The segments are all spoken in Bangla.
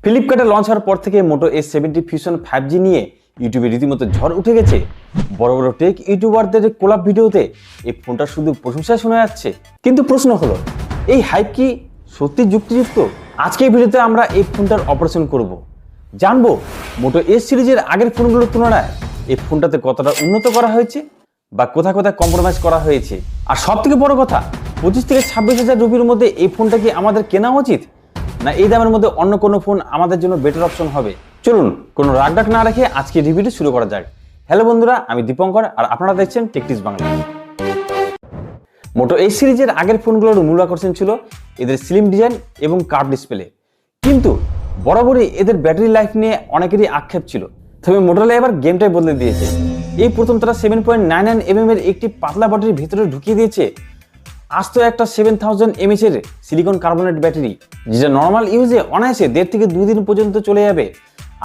ফ্লিপকার্টে লঞ্চ হওয়ার পর থেকে মোটো S70 ফিউশন 5G নিয়ে ইউটিউবে রীতিমতো ঝড় উঠে গেছে। বড় বড় টেক ইউটিউবারদের কোলাপ ভিডিওতে এই ফোনটা শুধু প্রশংসা শোনা যাচ্ছে। কিন্তু প্রশ্ন হলো, এই হাইপ কি সত্যি যুক্তিযুক্ত? আজকে এই ভিডিওতে আমরা এই ফোনটার অপারেশন করব, জানবো মোটো এস সিরিজের আগের ফোনগুলোর তুলনায় এই ফোনটাতে কতটা উন্নত করা হয়েছে বা কোথায় কোথায় কম্প্রোমাইজ করা হয়েছে। আর সব থেকে বড় কথা, 25 থেকে 26,000 রুপির মধ্যে এই ফোনটা কি আমাদের কেনা উচিত, না এই দামের মধ্যে অন্য কোনো ফোন আমাদের জন্য বেটার অপশন হবে? চলুন কোনো রাগডাক না রেখে আজকে রিভিউটি শুরু করা যাক। হ্যালো বন্ধুরা, আমি দীপঙ্কর আর আপনারা দেখছেন টেকটিপস বাংলা। মোটো এই সিরিজের আগের ফোনগুলোর মূল আকর্ষণ ছিল এদের স্লিম ডিজাইন এবং কার্ভ ডিসপ্লে, কিন্তু বরাবরই এদের ব্যাটারি লাইফ নিয়ে অনেকেরই আক্ষেপ ছিল। তবে মোটোরোলা এবার গেমটাই বদলে দিয়েছে। এই প্রথম তারা 7.99 mm এর একটি পাতলা ব্যাটারির ভিতরে ঢুকিয়ে দিয়েছে আস্ত একটা 7000 mAh এর সিলিকন কার্বনেট ব্যাটারি, যেটা নর্মাল ইউজে অনায়াসে 1.5 থেকে 2 দিন পর্যন্ত চলে যাবে।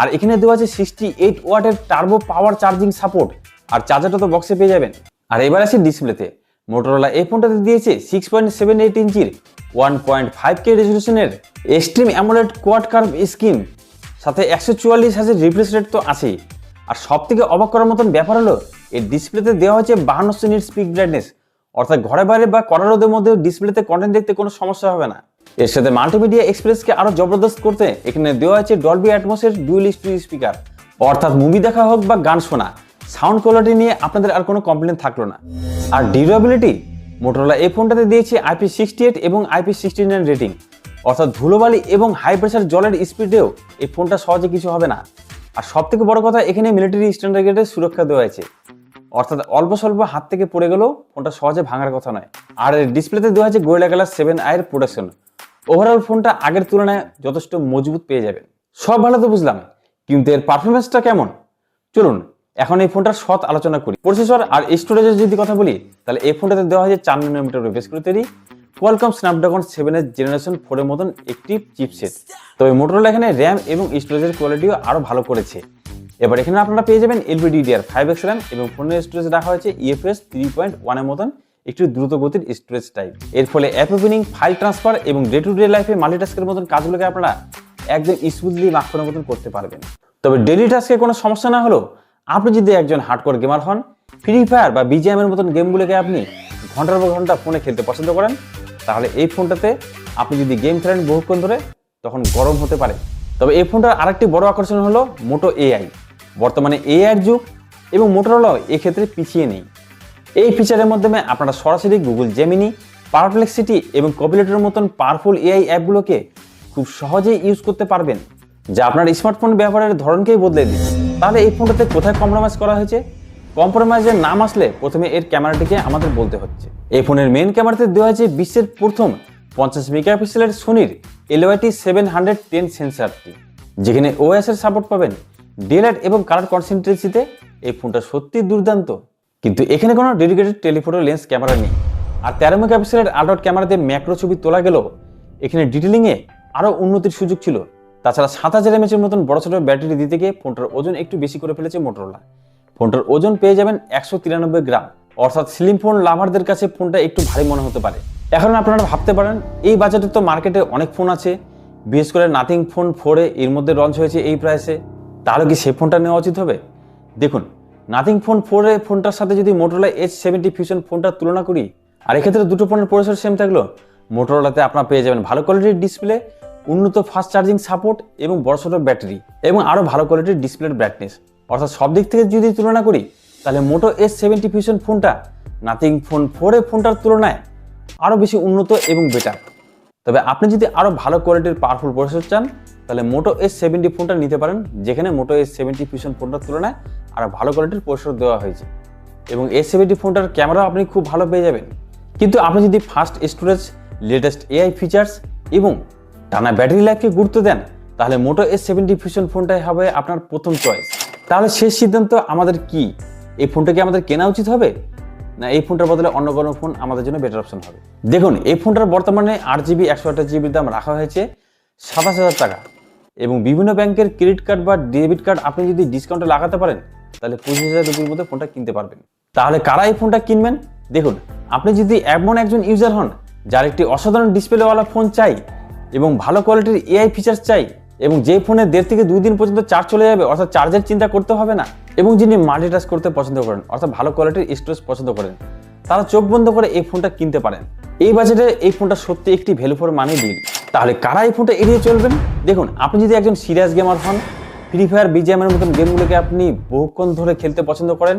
আর এখানে দেওয়া আছে 68 ওয়াটের টার্বো পাওয়ার চার্জিং সাপোর্ট, আর চার্জারটা তো বক্সে পেয়ে যাবেন। আর এবার আসি ডিসপ্লেতে। মোটোরোলা এই ফোনটাতে দিয়েছে 6.78 ইঞ্চির 1.5K রেজলিউশনের extreme AMOLED quad curve screen, সাথে 144 হার্জ রিফ্রেশ রেট তো আছেই। আর সব থেকে অবাক করার মতন ব্যাপার হলো, এই ডিসপ্লেতে দেওয়া হয়েছে 5200 নিটস পিক ব্রাইটনেস, অর্থাৎ ঘরে বাইরে বা কড়া রোদের মধ্যে ডিসপ্লেতে কন্টেন্ট দেখতে কোনো সমস্যা হবে না। এর সাথে মাল্টিমিডিয়া এক্সপ্রেসকে আরো জবরদস্ত করতে এখানে দেওয়া আছে ডলবি অ্যাটমসের ডুয়াল স্টিরিও স্পিকার, অর্থাৎ মুভি দেখা হোক বা গান শোনা, সাউন্ড কোয়ালিটি নিয়ে আপনাদের আর কোনো কমপ্লেন থাকলো না। আর ডিউরেবিলিটি, মোটোরোলা এই ফোনটাতে দিয়েছে IP68 এবং IP69 রেটিং, অর্থাৎ ধুলোবালি এবং হাই প্রেসার জলের স্পিডেও এই ফোনটা সহজে কিছু হবে না। আর সব থেকে বড় কথা, এখানে মিলিটারি স্ট্যান্ডার্ড গ্রেডের সুরক্ষা দেওয়া আছে, অর্থাৎ অল্প স্বল্প হাত থেকে পড়ে গেলেও ফোনটা সহজে ভাঙার কথা নয়। আর এর ডিসপ্লেতে দেওয়া আছে গোরিলা গ্লাস 7i এর প্রোটেকশন। ওভারঅল ফোনটা আগের তুলনায় যথেষ্ট মজবুত পেয়ে যাবেন। সব ভালো তো বুঝলাম, কিন্তু এর পারফরমেন্সটা কেমন? চলুন এখন এই ফোনটার সৎ আলোচনা করি। প্রসেসর আর স্টোরেজের যদি কথা বলি, তাহলে এই ফোনটাতে দেওয়া হয়েছে 4 nm বেস করে তৈরি কোয়ালকম স্ন্যাপড্রাগন 7 এর জেনারেশন 4 এর মতন একটি চিপসেট। তবে মোটোরোলা এখানে র্যাম এবং স্টোরেজের কোয়ালিটিও আরো ভালো করেছে। এবার এখানে আপনারা পেয়ে যাবেন LPDDR5X RAM এবং ফোনের স্টোরেজ রাখা হয়েছে UFS 3.1 এর মতন একটি দ্রুত গতির স্টোরেজ টাইপ। এর ফলে অ্যাপ ওপেনিং, ফাইল ট্রান্সফার এবং ডে টু ডে লাইফে মাল্টিটাস্কের মতন কাজগুলোকে আপনারা একদম স্মুথলি মাখনের মতন করতে পারবেন। তবে ডেইলি টাস্কে কোনো সমস্যা না হলেও আপনি যদি একজন হার্ডকোর গেমার হন, ফ্রি ফায়ার বা BGM এর মতন গেমগুলোকে আপনি ঘন্টার পর ঘন্টা ফোনে খেলতে পছন্দ করেন, তাহলে এই ফোনটাতে আপনি যদি গেম খেলেন বহুক্ষণ ধরে, তখন গরম হতে পারে। তবে এই ফোনটার আরেকটি বড় আকর্ষণ হলো মোটো AI। বর্তমানে AI এর যুগ এবং মোটোরোলাও এক্ষেত্রে পিছিয়ে নেই। এই ফিচারের মাধ্যমে আপনারা সরাসরি গুগল জেমিনি, পারপ্লেক্সিটি এবং কপিলেটের মতন পাওয়ারফুল AI অ্যাপগুলোকে খুব সহজেই ইউজ করতে পারবেন, যা আপনার স্মার্টফোন ব্যবহারের ধরনকেই বদলে দিবে। তাহলে এই ফোনটাতে কোথায় কম্প্রোমাইজ করা হয়েছে? কম্প্রোমাইজের নাম আসলে প্রথমে এর ক্যামেরাটিকে আমাদের বলতে হচ্ছে। এই ফোনের মেইন ক্যামেরাতে দেওয়া হয়েছে বিশ্বের প্রথম 50 মেগাপিক্সেলের সোনির LYT 710 সেন্সরটি, যেখানে OIS এর সাপোর্ট পাবেন। ডেলাইট এবং কালার কনসেন্ট্রেসিতে এই ফোনটা সত্যি দুর্দান্ত, কিন্তু এখানে কোনো ডেডিকেটেড টেলিফোটো লেন্স ক্যামেরা নেই। আর 13 মেগাপিক্সেলের আল্ট্রা ক্যামেরাতে ম্যাক্রো ছবি তোলা গেলেও এখানে ডিটেলিংয়ে আরও উন্নতির সুযোগ ছিল। তাছাড়া 7000 mAh মতন বড় ছোট ব্যাটারি দিতে গিয়ে ফোনটার ওজন একটু বেশি করে ফেলেছে মোটোরোলা। ফোনটার ওজন পেয়ে যাবেন 193 গ্রাম, অর্থাৎ স্লিম ফোন লাভারদের কাছে ফোনটা একটু ভারী মনে হতে পারে। এখন আপনারা ভাবতে পারেন, এই বাজেটে তো মার্কেটে অনেক ফোন আছে, বিশেষ করে নাথিং ফোন 4 এর মধ্যে লঞ্চ হয়েছে এই প্রাইসে, তাহলে কি সেই ফোনটা নেওয়া উচিত হবে? দেখুন, নাথিং ফোন 4 এর ফোনটার সাথে যদি মোটোরোলা H70 ফিউশন ফোনটার তুলনা করি, আর এক্ষেত্রে দুটো ফোনের প্রসেসর সেম থাকলেও মোটোরোলাতে আপনারা পেয়ে যাবেন ভালো কোয়ালিটির ডিসপ্লে, উন্নত ফাস্ট চার্জিং সাপোর্ট এবং বড় ছোট ব্যাটারি এবং আরও ভালো কোয়ালিটির ডিসপ্লের ব্রাইটনেস। অর্থাৎ সব দিক থেকে যদি তুলনা করি, তাহলে মোটো S70 ফিউশন ফোনটা নাথিং ফোন 4 এর ফোনটার তুলনায় আরও বেশি উন্নত এবং বেটার। তবে আপনি যদি আরও ভালো কোয়ালিটির পাওয়ারফুল প্রসেসর চান, তাহলে মোটো S70 ফোনটা নিতে পারেন, যেখানে মোটো S70 ফিউশন ফোনটার তুলনায় আরও ভালো কোয়ালিটির প্রসেসর দেওয়া হয়েছে এবং S70 ফোনটার ক্যামেরাও আপনি খুব ভালো পেয়ে যাবেন। কিন্তু আপনি যদি fast storage, latest AI features এবং টানা ব্যাটারি লাইফকে গুরুত্ব দেন, তাহলে মোটো S70 ফিউশন ফোনটাই হবে আপনার প্রথম চয়েস। তাহলে শেষ সিদ্ধান্ত আমাদের কি? এই ফোনটা কি আমাদের কেনা উচিত হবে, না এই ফোনটার বদলে অন্য কোনো ফোন আমাদের জন্য বেটার অপশন হবে? দেখুন, এই ফোনটার বর্তমানে 8GB 128GB দাম রাখা হয়েছে 27,000 টাকা, এবং বিভিন্ন ব্যাংকের ক্রেডিট কার্ড বা ডেবিট কার্ড আপনি যদি ডিসকাউন্টে লাগাতে পারেন, তাহলে 25,000 রুপির মধ্যে ফোনটা কিনতে পারবেন। তাহলে কারা এই ফোনটা কিনবেন? দেখুন, আপনি যদি এমন একজন ইউজার হন যার একটি অসাধারণ ডিসপ্লেওয়ালা ফোন চাই এবং ভালো কোয়ালিটির AI ফিচার্স চাই, এবং যে ফোনে 1.5 থেকে 2 দিন পর্যন্ত চার্জ চলে যাবে, অর্থাৎ চার্জের চিন্তা করতে হবে না, এবং যিনি মাল্টিটাস্ক করতে পছন্দ করেন, অর্থাৎ ভালো কোয়ালিটির স্টোরেজ পছন্দ করেন, তারা চোখ বন্ধ করে এই ফোনটা কিনতে পারেন। এই বাজেটে এই ফোনটা সত্যি একটি ভ্যালু ফর মানি ডিল। তাহলে কারা এই ফোনটা এড়িয়ে চলবেন? দেখুন, আপনি যদি একজন সিরিয়াস গেমার হন, ফ্রি ফায়ার, বিজিএম এর মতন গেমগুলোকে আপনি বহুক্ষণ ধরে খেলতে পছন্দ করেন,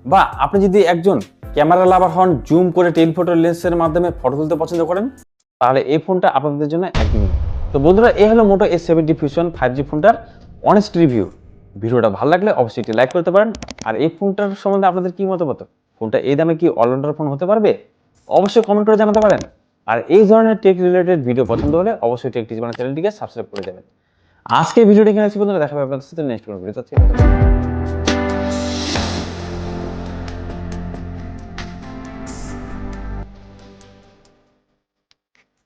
বা আপনি যদি একজন ক্যামেরা লাভার হন, জুম করে টেলিফোটো লেন্সের মাধ্যমে ফটো তুলতে পছন্দ করেন, তাহলে এই ফোনটা আপনাদের জন্য একদমই। তো বন্ধুরা, এই হলো মোটো S70 Fusion 5G ফোনটার অনেস্ট রিভিউ। ভিডিওটা ভালো লাগলে অবশ্যই একটি লাইক করতে পারেন। আর এই ফোনটার সম্বন্ধে আপনাদের কি মতামত? ফোনটা এই দামে কি অলরাউন্ডার ফোন হতে পারবে? অবশ্যই কমেন্ট করে জানাতে পারেন। আর এই ধরনের টেক রিলেটেড ভিডিও পছন্দ হলে অবশ্যই টেক টিপস চ্যানেলটিকে সাবস্ক্রাইব করে দেবেন। আজকে ভিডিওটি এখানে আছে বন্ধুরা, দেখা হবে আপনাদের সাথে নেক্সট কোনো ভিডিওতে।